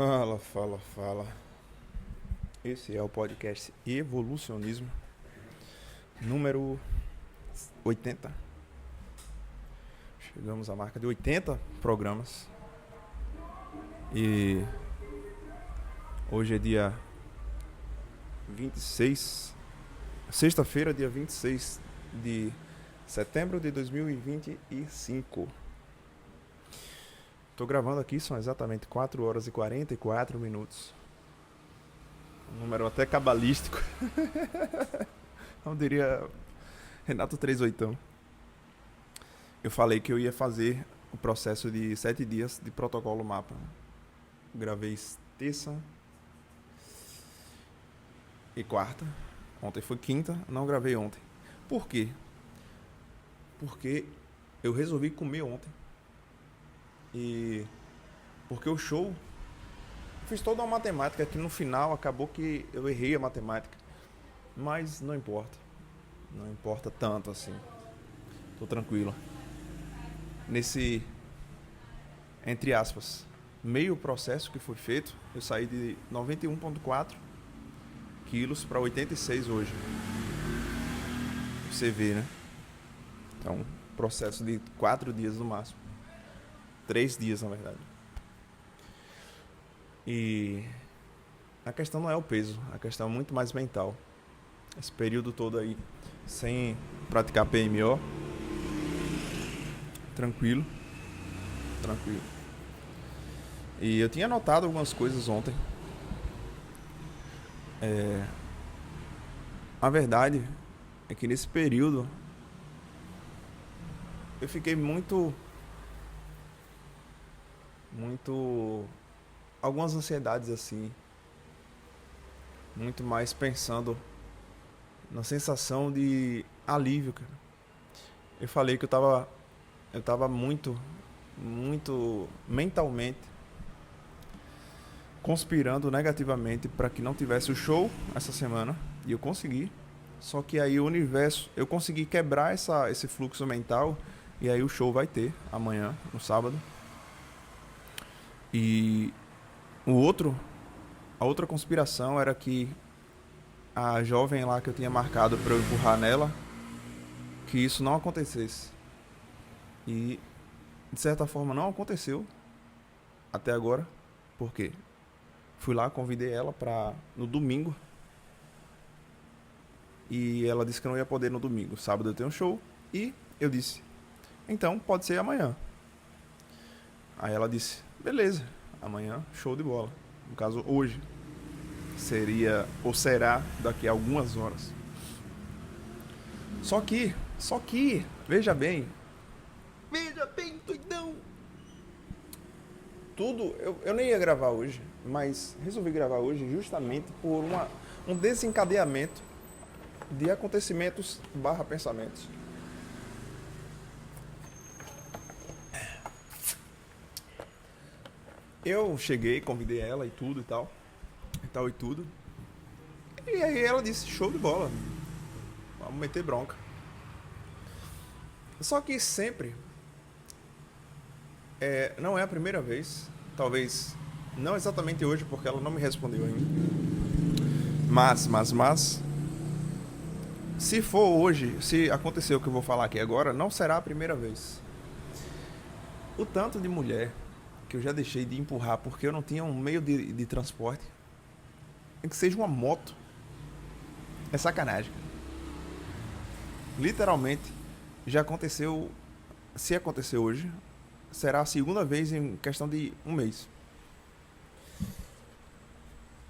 Fala, fala, fala. Esse é o podcast Evolucionismo, número 80. Chegamos à marca de 80 programas. E hoje é dia 26, sexta-feira, dia 26 de setembro de 2025. Tô gravando aqui, são exatamente 4 horas e 44 minutos. Um número até cabalístico. Não diria Renato 38. Eu falei que eu ia fazer o processo de 7 dias de protocolo mapa. Gravei terça e quarta. Ontem foi quinta, não gravei ontem. Por quê? Porque eu resolvi comer ontem. E porque o show, fiz toda uma matemática que no final acabou que eu errei a matemática. Mas não importa. Não importa tanto assim. Tô tranquilo. Nesse, entre aspas, meio processo que foi feito, eu saí de 91,4 quilos para 86 hoje. Você vê, né? Então, processo de 4 dias no máximo. 3 dias, na verdade. E a questão não é o peso, a questão é muito mais mental. Esse período todo aí, sem praticar PMO, tranquilo. E eu tinha anotado algumas coisas ontem. A verdade é que nesse período eu fiquei muito algumas ansiedades assim, muito mais pensando na sensação de alívio, cara. Eu falei que eu tava muito mentalmente conspirando negativamente para que não tivesse o show essa semana, e eu consegui. Só que aí o universo, eu consegui quebrar esse fluxo mental, e aí o show vai ter amanhã, no sábado. E a outra conspiração era que a jovem lá que eu tinha marcado para eu empurrar nela, que isso não acontecesse. E de certa forma não aconteceu até agora. Por quê? Fui lá, convidei ela para no domingo. E ela disse que não ia poder no domingo. Sábado eu tenho um show. E eu disse, então pode ser amanhã. Aí ela disse, beleza, amanhã show de bola. No caso, hoje. Seria, ou será, daqui a algumas horas. Só que, veja bem, doidão. Tudo, eu nem ia gravar hoje, mas resolvi gravar hoje justamente por um desencadeamento de acontecimentos / pensamentos. Eu cheguei, convidei ela e tudo e tal. E aí ela disse, show de bola. Vamos meter bronca. Só que sempre, não é a primeira vez. Talvez, não exatamente hoje, porque ela não me respondeu ainda. Mas, se for hoje, se acontecer o que eu vou falar aqui agora, não será a primeira vez. O tanto de mulher que eu já deixei de empurrar porque eu não tinha um meio de transporte, nem que seja uma moto, é sacanagem. Literalmente, já aconteceu. Se acontecer hoje, será a segunda vez em questão de um mês.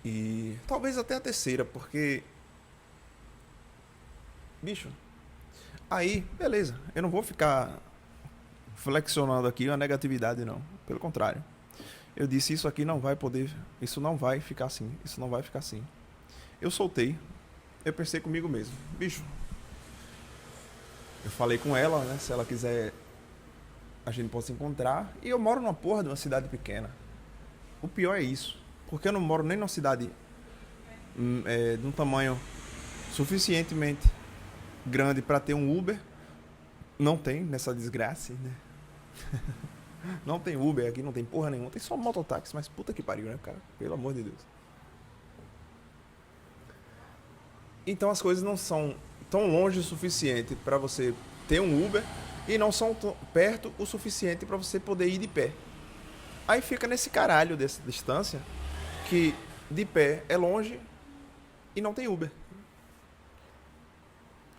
E talvez até a terceira, porque, bicho, aí, beleza, eu não vou ficar flexionando aqui a negatividade, não. Pelo contrário. Eu disse, isso aqui não vai poder, isso não vai ficar assim, isso não vai ficar assim. Eu soltei, eu pensei comigo mesmo, bicho, eu falei com ela, né, se ela quiser, a gente pode se encontrar, e eu moro numa porra de uma cidade pequena. O pior é isso, porque eu não moro nem numa cidade de um tamanho suficientemente grande para ter um Uber, não tem nessa desgraça, né? Não tem Uber aqui, não tem porra nenhuma. Tem só mototáxi, mas puta que pariu, né, cara? Pelo amor de Deus. Então as coisas não são tão longe o suficiente para você ter um Uber e não são perto o suficiente para você poder ir de pé. Aí fica nesse caralho dessa distância que de pé é longe e não tem Uber.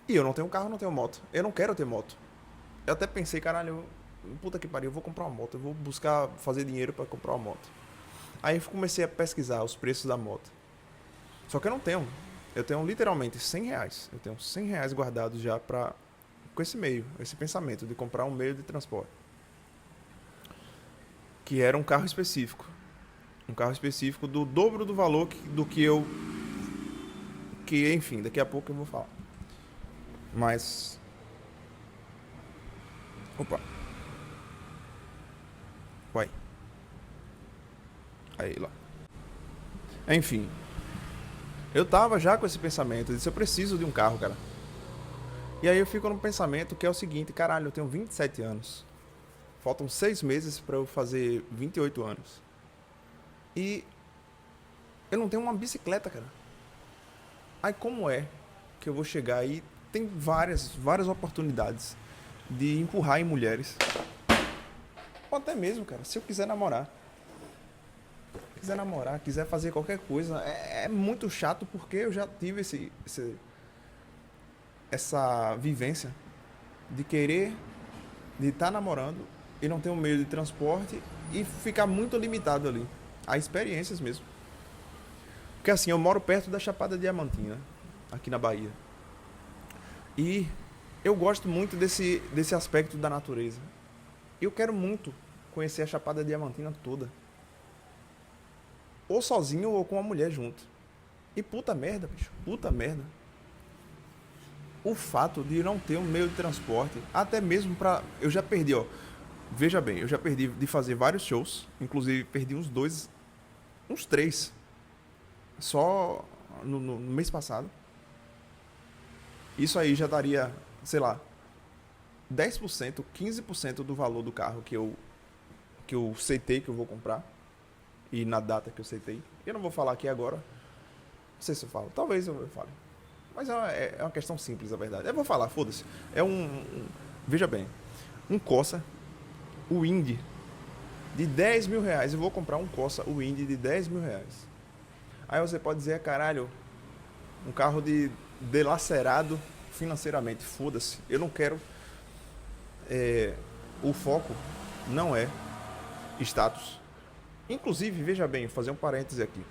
E eu não tenho carro, não tenho moto. Eu não quero ter moto. Eu até pensei, caralho, puta que pariu, eu vou comprar uma moto. Eu vou buscar fazer dinheiro para comprar uma moto. Aí eu comecei a pesquisar os preços da moto. Só que eu não tenho. Eu tenho literalmente R$100. Eu tenho R$100 guardados já pra, com esse meio, esse pensamento de comprar um meio de transporte. Que era um carro específico. Um carro específico do dobro do valor do que eu... Que, enfim, daqui a pouco eu vou falar. Mas... Opa. Vai. Aí, lá. Enfim. Eu tava já com esse pensamento. Eu disse, eu preciso de um carro, cara. E aí eu fico no pensamento que é o seguinte. Caralho, eu tenho 27 anos. Faltam 6 meses pra eu fazer 28 anos. E... eu não tenho uma bicicleta, cara. Aí como é que eu vou chegar aí? Tem várias oportunidades de empurrar em mulheres. Ou até mesmo, cara, se eu quiser namorar. Quiser fazer qualquer coisa, é muito chato porque eu já tive essa vivência de querer, de estar namorando e não ter um meio de transporte e ficar muito limitado ali. A experiências mesmo. Porque assim, eu moro perto da Chapada Diamantina, aqui na Bahia. E eu gosto muito desse aspecto da natureza. Eu quero muito conhecer a Chapada Diamantina toda. Ou sozinho ou com uma mulher junto. E puta merda, bicho. Puta merda. O fato de não ter um meio de transporte, até mesmo pra... Eu já perdi, ó. Veja bem, eu já perdi de fazer vários shows. Inclusive, perdi uns 3. Só no mês passado. Isso aí já daria, sei lá, 10%, 15% do valor do carro que eu aceitei que eu vou comprar. E na data que eu aceitei. Eu não vou falar aqui agora. Não sei se eu falo. Talvez eu fale. Mas é uma questão simples, na verdade. Eu vou falar, foda-se. Veja bem. Um Corsa, o Indy, de R$10.000. Eu vou comprar um Corsa, o Indy, de R$10.000. Aí você pode dizer, caralho, um carro delacerado financeiramente. Foda-se. Eu não quero... o foco não é status. Inclusive, veja bem, vou fazer um parêntese aqui.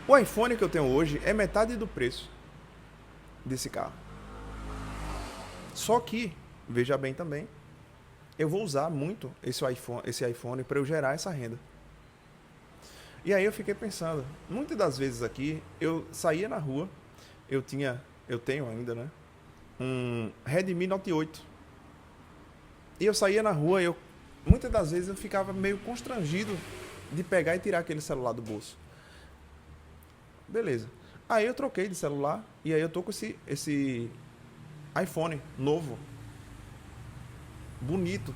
O iPhone que eu tenho hoje é metade do preço desse carro. Só que, veja bem também, eu vou usar muito esse iPhone para eu gerar essa renda. E aí eu fiquei pensando, muitas das vezes aqui, eu saía na rua, eu tenho ainda, né, um Redmi Note 8. E eu saía na rua e muitas das vezes eu ficava meio constrangido de pegar e tirar aquele celular do bolso. Beleza. Aí eu troquei de celular e aí eu tô com esse iPhone novo. Bonito.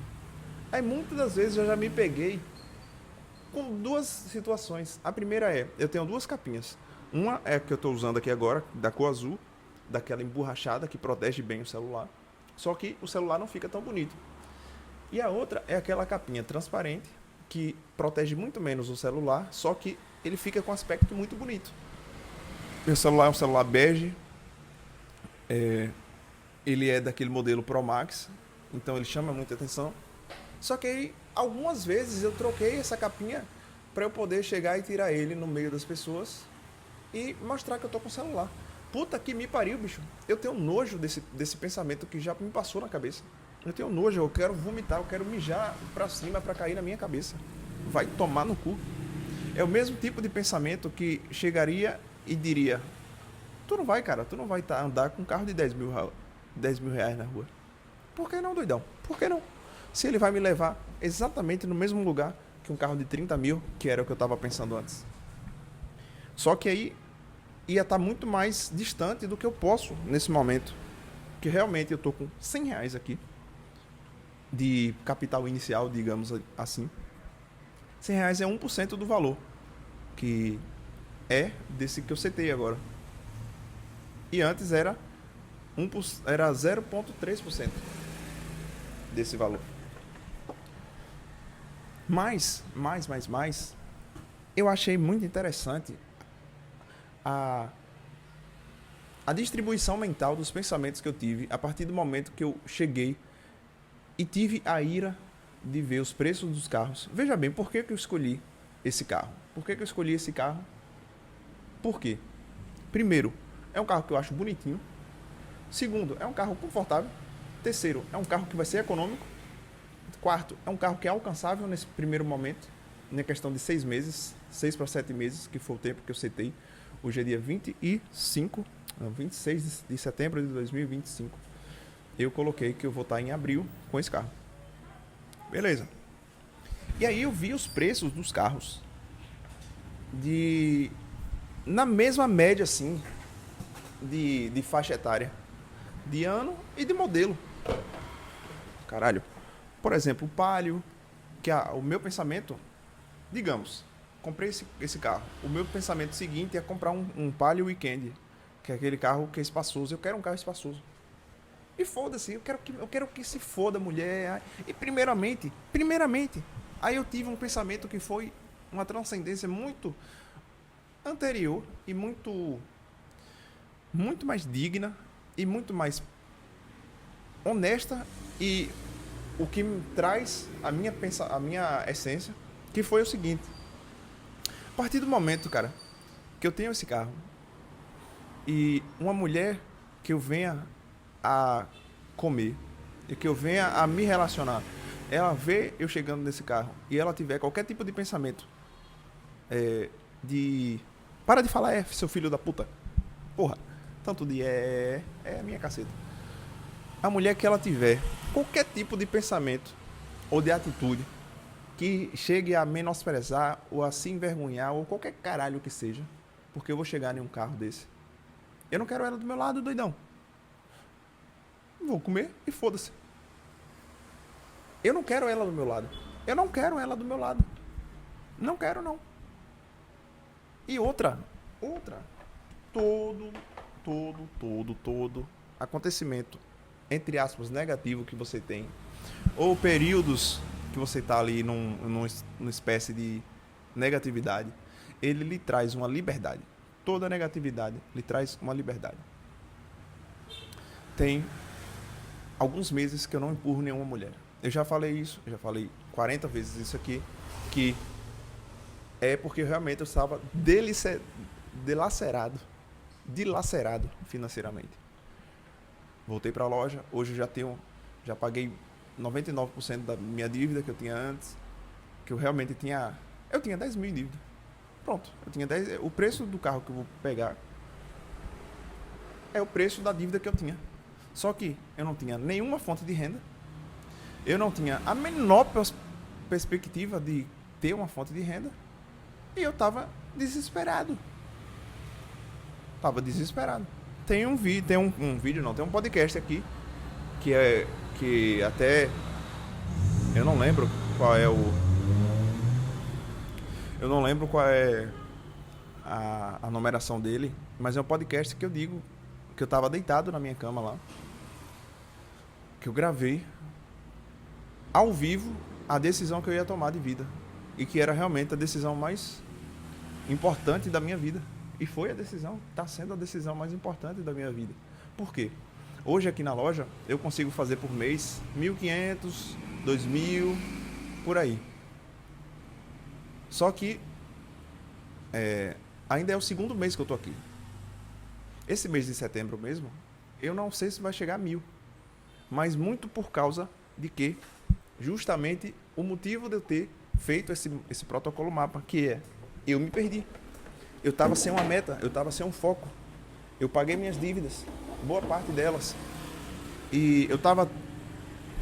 Aí muitas das vezes eu já me peguei com duas situações. A primeira eu tenho 2 capinhas. Uma é a que eu tô usando aqui agora, da cor azul, daquela emborrachada que protege bem o celular. Só que o celular não fica tão bonito. E a outra é aquela capinha transparente que protege muito menos o celular, só que ele fica com um aspecto muito bonito. Meu celular é um celular bege, ele é daquele modelo Pro Max, então ele chama muita atenção. Só que aí, algumas vezes eu troquei essa capinha para eu poder chegar e tirar ele no meio das pessoas e mostrar que eu tô com o celular. Puta que me pariu, bicho. Eu tenho nojo desse pensamento que já me passou na cabeça. Eu tenho nojo, eu quero vomitar, eu quero mijar pra cima pra cair na minha cabeça. Vai tomar no cu. É o mesmo tipo de pensamento que chegaria e diria: tu não vai, cara, tu não vai andar com um carro de R$10.000 na rua. Por que não, doidão? Por que não? Se ele vai me levar exatamente no mesmo lugar que um carro de 30 mil, que era o que eu tava pensando antes. Só que aí ia estar muito mais distante do que eu posso nesse momento. Que realmente eu tô com R$100 aqui. de capital inicial, digamos assim. R$ 100 é 1% do valor, que é desse que eu citei agora. E antes era 0,3% desse valor. Mas, eu achei muito interessante a distribuição mental dos pensamentos que eu tive a partir do momento que eu cheguei e tive a ira de ver os preços dos carros. Veja bem, por que eu escolhi esse carro? Por que eu escolhi esse carro? Por quê? Primeiro, é um carro que eu acho bonitinho. Segundo, é um carro confortável. Terceiro, é um carro que vai ser econômico. Quarto, é um carro que é alcançável nesse primeiro momento, na questão de 6 meses, 6 para 7 meses, que foi o tempo que eu citei. Hoje é dia 26 de setembro de 2025. Eu coloquei que eu vou estar em abril com esse carro. Beleza. E aí eu vi os preços dos carros na mesma média, assim, de faixa etária, de ano e de modelo. Caralho. Por exemplo, o Palio, que o meu pensamento, digamos, comprei esse carro. O meu pensamento seguinte é comprar um Palio Weekend, que é aquele carro que é espaçoso. Eu quero um carro espaçoso. E foda-se, eu quero que se foda a mulher. E primeiramente, aí eu tive um pensamento que foi uma transcendência muito anterior e muito mais digna e muito mais honesta, e o que me traz a minha essência, que foi o seguinte: a partir do momento, cara, que eu tenho esse carro e uma mulher que eu venha a comer e que eu venha a me relacionar, ela vê eu chegando nesse carro e ela tiver qualquer tipo de pensamento de para de falar seu filho da puta, porra, tanto de a minha caceta. A mulher que ela tiver qualquer tipo de pensamento ou de atitude que chegue a menosprezar ou a se envergonhar ou qualquer caralho que seja, porque eu vou chegar em um carro desse, eu não quero ela do meu lado, doidão. Vou comer e foda-se. Eu não quero ela do meu lado. Não quero, não. E outra. Todo acontecimento, entre aspas, negativo que você tem, ou períodos que você tá ali numa espécie de negatividade, ele lhe traz uma liberdade. Toda negatividade lhe traz uma liberdade. Tem alguns meses que eu não empurro nenhuma mulher. Eu já falei 40 vezes isso aqui, que é porque realmente eu estava dilacerado financeiramente. Voltei para a loja, hoje eu já paguei 99% da minha dívida que eu tinha antes, que eu realmente tinha 10 mil em dívida. Pronto, o preço do carro que eu vou pegar é o preço da dívida que eu tinha. Só que eu não tinha nenhuma fonte de renda, eu não tinha a menor perspectiva de ter uma fonte de renda, e eu estava desesperado. Tem um podcast aqui que até eu não lembro qual é a numeração dele, mas é um podcast que eu digo que eu estava deitado na minha cama lá, que eu gravei ao vivo a decisão que eu ia tomar de vida, e que era realmente a decisão mais importante da minha vida. E está sendo a decisão mais importante da minha vida. Por quê? Hoje aqui na loja eu consigo fazer por mês 1.500, 2.000, por aí. Só que ainda é o segundo mês que eu tô aqui. Esse mês de setembro mesmo, eu não sei se vai chegar a 1.000. Mas muito por causa de que, justamente, o motivo de eu ter feito esse protocolo mapa, que é, eu me perdi. Eu estava sem uma meta, eu estava sem um foco. Eu paguei minhas dívidas, boa parte delas. E eu estava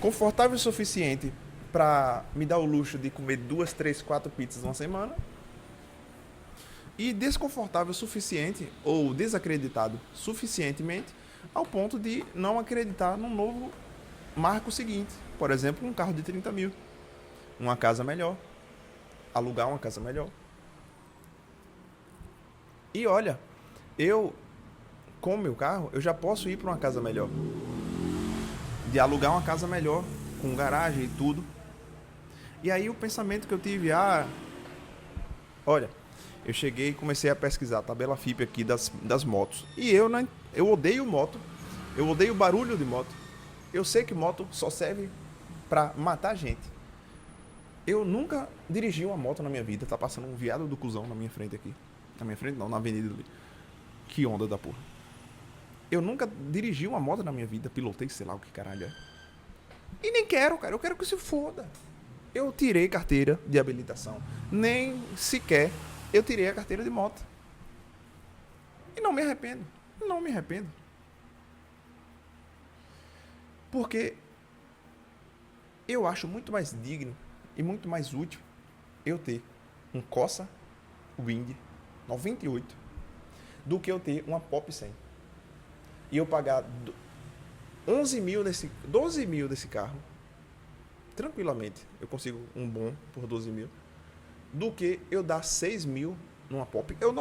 confortável o suficiente para me dar o luxo de comer 2, 3, 4 pizzas numa semana. E desconfortável o suficiente, ou desacreditado suficientemente, ao ponto de não acreditar no novo marco seguinte, Por exemplo, um carro de 30 mil. Uma casa melhor. Alugar uma casa melhor. E olha, eu, com o meu carro, eu já posso ir para uma casa melhor. De alugar uma casa melhor, com garagem e tudo. E aí o pensamento que eu tive, olha, eu cheguei e comecei a pesquisar a tabela FIPE aqui das motos. E eu odeio moto, eu odeio barulho de moto. Eu sei que moto só serve pra matar gente. Eu nunca dirigi uma moto na minha vida. Tá passando um viado do cuzão na minha frente aqui. Na minha frente não, na avenida ali. Que onda da porra. Eu nunca dirigi uma moto na minha vida. Pilotei, sei lá o que caralho é. E nem quero, cara. Eu quero que se foda. Eu tirei carteira de habilitação. Nem sequer eu tirei a carteira de moto. E não me arrependo. Não me arrependo. Porque eu acho muito mais digno e muito mais útil eu ter um Corsa Wind 98 do que eu ter uma Pop 100. E eu pagar 12 mil desse carro, tranquilamente, eu consigo um bom por 12 mil, do que eu dar 6 mil numa Pop. Eu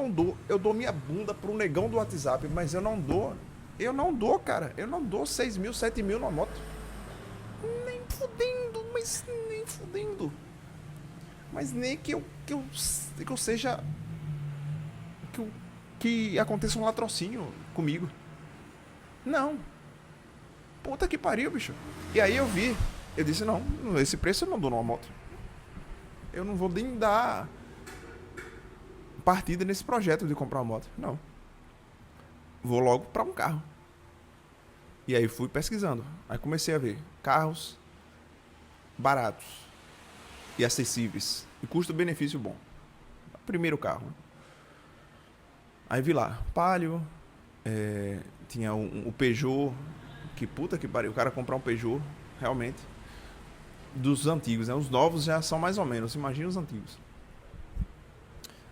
dou minha bunda pro negão do WhatsApp, mas eu não dou, cara, eu não dou 6 mil, 7 mil numa moto. Nem fudendo, mas nem fudendo. Mas nem que eu seja, que aconteça um latrocínio comigo. Não. Puta que pariu, bicho. E aí eu disse, não, esse preço eu não dou numa moto. Eu não vou nem dar partida nesse projeto de comprar uma moto. Não. Vou logo para um carro. E aí fui pesquisando. Aí comecei a ver carros baratos e acessíveis. E custo-benefício bom. Primeiro carro. Aí vi lá, Palio, tinha o Peugeot, que puta que pariu, o cara comprar um Peugeot, realmente, dos antigos, né? Os novos já são mais ou menos, imagina os antigos.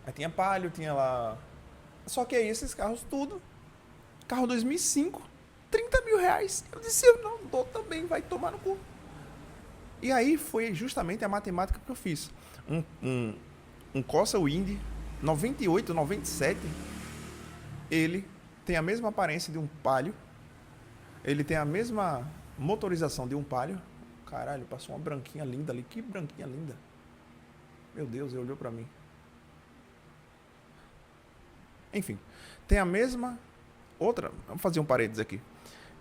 Aí tinha Palio, tinha lá... Só que aí esses carros tudo, carro 2005, 30 mil reais. Eu disse, eu não dou também, vai tomar no cu. E aí foi justamente a matemática que eu fiz. Um Corsa Wind 98, 97, ele tem a mesma aparência de um Palio, ele tem a mesma motorização de um Palio. Caralho, passou uma branquinha linda ali, que branquinha linda. Meu Deus, ele olhou pra mim. Enfim, tem a mesma outra, vamos fazer um parênteses aqui.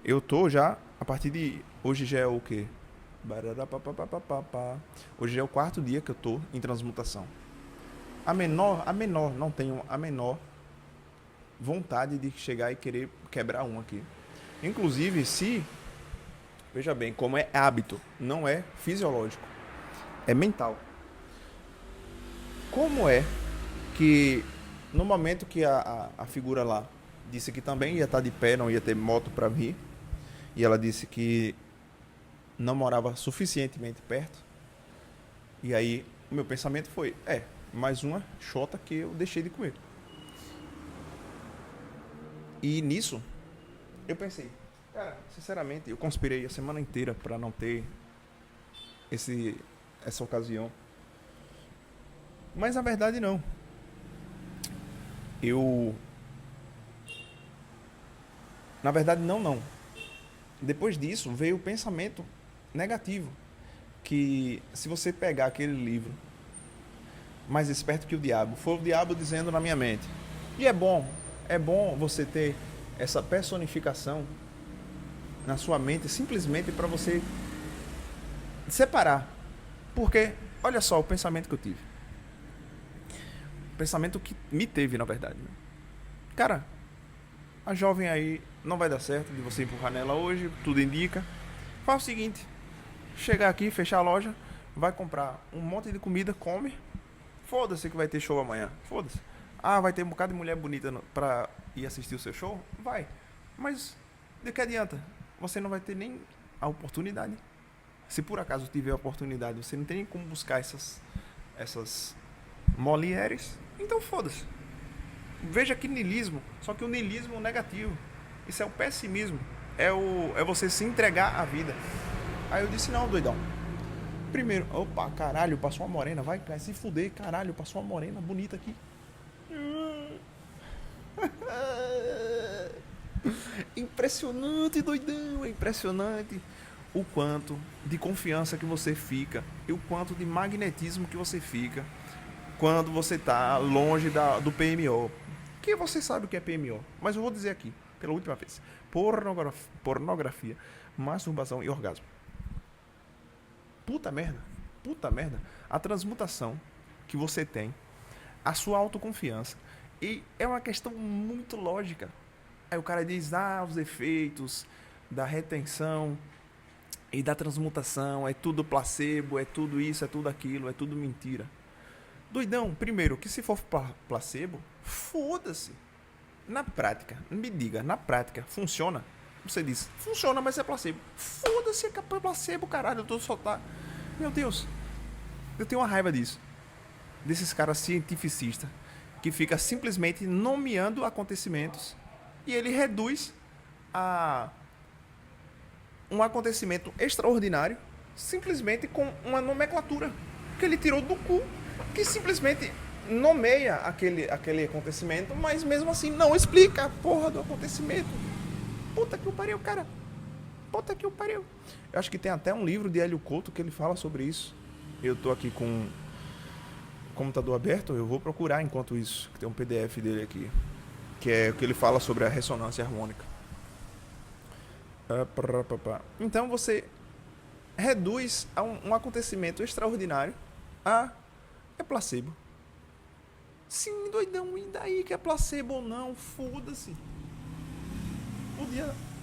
Eu tô já, a partir de hoje já é o quê? Hoje já é o 4º dia que eu tô em transmutação. Não tenho a menor vontade de chegar e querer quebrar um aqui. Inclusive, veja bem, como é hábito, não é fisiológico, é mental. Como é que no momento que a figura lá disse que também ia estar de pé, não ia ter moto para vir, e ela disse que não morava suficientemente perto, e aí o meu pensamento foi, mais uma xota que eu deixei de comer. E nisso, eu pensei, cara, sinceramente, eu conspirei a semana inteira para não ter essa ocasião. Mas na verdade não. Na verdade não. Depois disso veio o pensamento negativo, que se você pegar aquele livro Mais Esperto que o Diabo, foi o diabo dizendo na minha mente. E é bom você ter essa personificação na sua mente, simplesmente para você separar. Porque, olha só o pensamento que eu tive. O pensamento que me teve, na verdade. Cara, a jovem aí não vai dar certo de você empurrar nela hoje, tudo indica. Faz o seguinte, chegar aqui, fechar a loja, vai comprar um monte de comida, come. Foda-se que vai ter show amanhã. Foda-se. Vai ter um bocado de mulher bonita pra ir assistir o seu show? Vai. Mas de que adianta? Você não vai ter nem a oportunidade. Se por acaso tiver a oportunidade, você não tem nem como buscar essas mulheres. Então foda-se. Veja que niilismo. Só que o niilismo negativo. Isso é o pessimismo. É você se entregar à vida. Aí eu disse, não, doidão. Primeiro, opa, caralho, passou uma morena, vai se fuder, caralho, passou uma morena bonita aqui. Impressionante, doidão, é impressionante o quanto de confiança que você fica e o quanto de magnetismo que você fica quando você tá longe do PMO. Que você sabe o que é PMO, mas eu vou dizer aqui, pela última vez: pornografia, masturbação e orgasmo. Puta merda, puta merda. A transmutação que você tem, a sua autoconfiança, e é uma questão muito lógica. Aí o cara diz, os efeitos da retenção e da transmutação, é tudo placebo, é tudo isso, é tudo aquilo, é tudo mentira. Doidão, primeiro, que se for placebo, foda-se. Na prática, me diga, na prática, funciona? Você diz, funciona, mas é placebo. Foda-se, é placebo, caralho, eu tô soltar. Meu Deus, eu tenho uma raiva disso. Desses caras cientificistas que fica simplesmente nomeando acontecimentos e ele reduz a um acontecimento extraordinário simplesmente com uma nomenclatura que ele tirou do cu, que simplesmente nomeia aquele acontecimento, mas mesmo assim não explica a porra do acontecimento. Puta que o pariu, cara. Puta que o pariu. Eu acho que tem até um livro de Hélio Couto que ele fala sobre isso. Eu tô aqui com o computador aberto, eu vou procurar enquanto isso, que tem um PDF dele aqui, que é o que ele fala sobre a ressonância harmônica. Então você reduz a um acontecimento extraordinário a é placebo. Sim, doidão, e daí que é placebo ou não? Foda-se.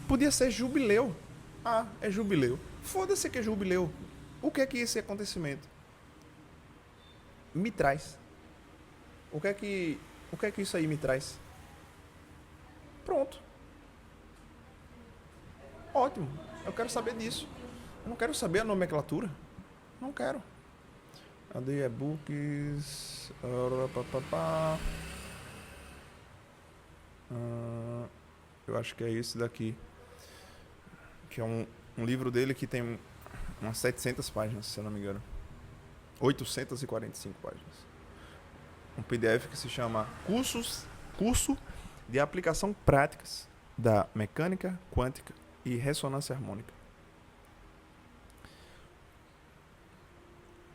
Podia ser jubileu. É jubileu. Foda-se que é jubileu. O que é que esse acontecimento me traz? O que é que isso aí me traz? Pronto. Ótimo. Eu quero saber disso. Eu não quero saber a nomenclatura. Não quero. Cadê e-books? Eu acho que é esse daqui. Que é um livro dele que tem umas 700 páginas, se eu não me engano. 845 páginas. Um PDF que se chama Curso de Aplicação Práticas da Mecânica Quântica e Ressonância Harmônica.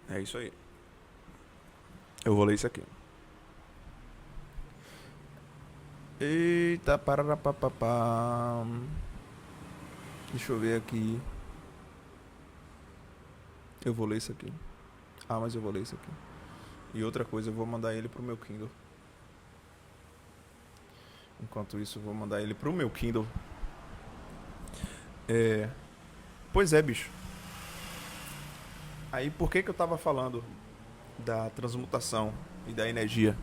É isso aí. Eu vou ler isso aqui. Eita, pararapapapá. Deixa eu ver aqui. Eu vou ler isso aqui. Mas eu vou ler isso aqui. E outra coisa, eu vou mandar ele pro meu Kindle. Enquanto isso, eu vou mandar ele pro meu Kindle. Pois é, bicho. Aí, por que eu tava falando da transmutação e da energia?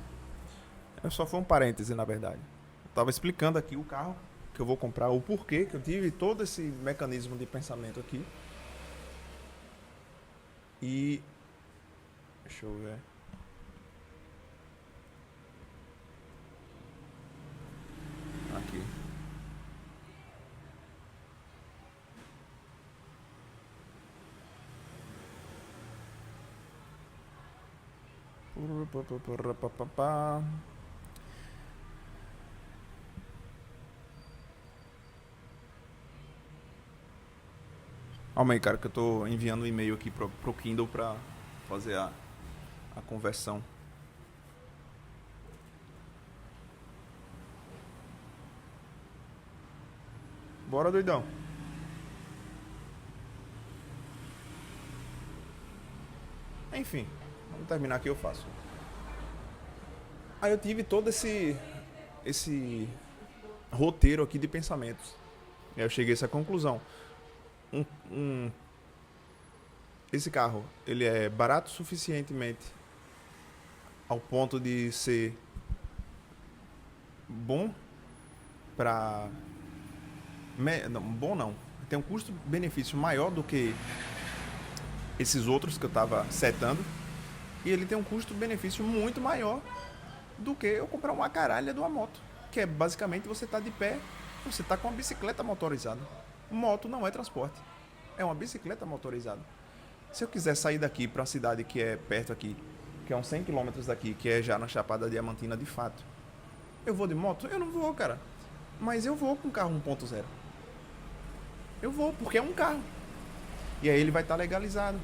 Só foi um parêntese, na verdade. Eu tava explicando aqui o carro que eu vou comprar, o porquê que eu tive todo esse mecanismo de pensamento aqui. E... deixa eu ver... aqui. Calma aí, cara, que eu tô enviando um e-mail aqui pro Kindle pra fazer a conversão. Bora, doidão. Enfim, vamos terminar aqui, eu faço. Aí eu tive todo esse roteiro aqui de pensamentos. E aí eu cheguei a essa conclusão. Esse carro, ele é barato suficientemente ao ponto de ser bom pra... bom não. Tem um custo-benefício maior do que esses outros que eu tava setando. E ele tem um custo-benefício muito maior do que eu comprar uma caralha de uma moto. Que é basicamente você tá de pé, você tá com uma bicicleta motorizada. Moto não é transporte. É uma bicicleta motorizada. Se eu quiser sair daqui para uma cidade que é perto aqui, que é uns 100 quilômetros daqui, que é já na Chapada Diamantina de fato, eu vou de moto? Eu não vou, cara. Mas eu vou com carro 1.0. Eu vou, porque é um carro. E aí ele vai estar legalizado.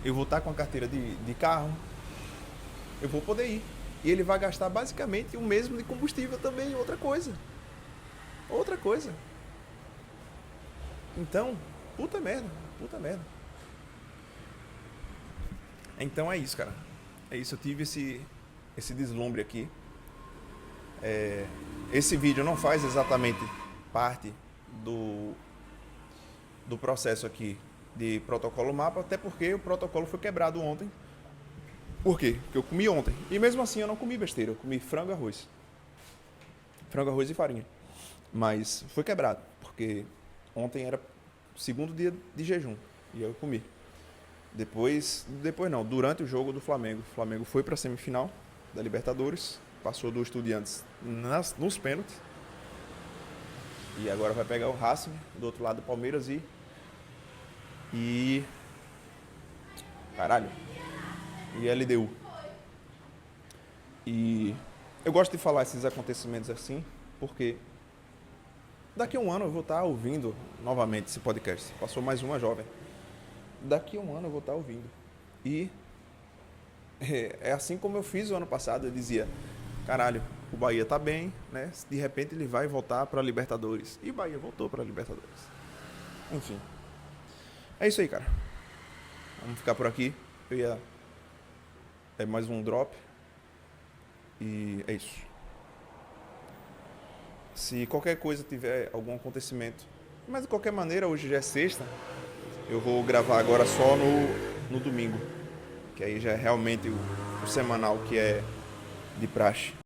Eu vou estar com a carteira de carro. Eu vou poder ir. E ele vai gastar basicamente o mesmo de combustível também, outra coisa. Outra coisa. Então, puta merda, puta merda. Então é isso, cara. É isso, eu tive esse deslumbre aqui. Esse vídeo não faz exatamente parte do processo aqui de protocolo mapa, até porque o protocolo foi quebrado ontem. Por quê? Porque eu comi ontem. E mesmo assim eu não comi besteira, eu comi frango e arroz. Frango, arroz e farinha. Mas foi quebrado, porque ontem era o segundo dia de jejum e eu comi. Depois não, durante o jogo do Flamengo. O Flamengo foi para a semifinal da Libertadores, passou do Estudiantes nos pênaltis. E agora vai pegar o Racing, do outro lado do Palmeiras e LDU. E eu gosto de falar esses acontecimentos assim, porque daqui a um ano eu vou estar ouvindo novamente esse podcast. Passou mais uma jovem. Daqui a um ano eu vou estar ouvindo. E é assim como eu fiz o ano passado. Eu dizia, caralho, o Bahia tá bem, né? De repente ele vai voltar para a Libertadores. E o Bahia voltou para a Libertadores. Enfim. É isso aí, cara. Vamos ficar por aqui. É mais um drop. E é isso. Se qualquer coisa tiver algum acontecimento, mas de qualquer maneira, hoje já é sexta, eu vou gravar agora só no domingo, que aí já é realmente o semanal que é de praxe.